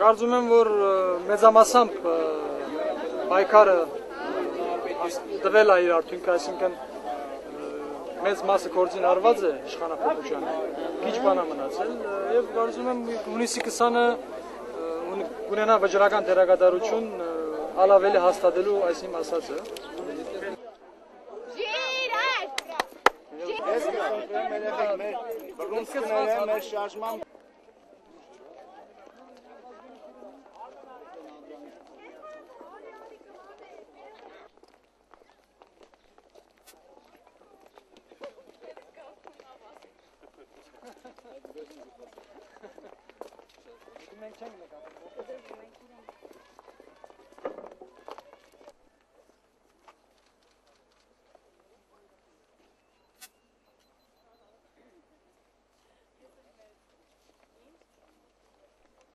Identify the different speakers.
Speaker 1: Կարծում եմ, որ մեծամասամբ պայքարը տվել է իր արդյունքը, այսինքն մեծ մասը գործին արված է իշխանապողությանը, քիչ բան է մնացել եւ կարծում եմ հունիսի 20-ը ունենա վճռական դերակատարություն ալավելի հաստատելու այս իմ ասածը։
Speaker 2: Ես կսոկրեմ մեր շարժման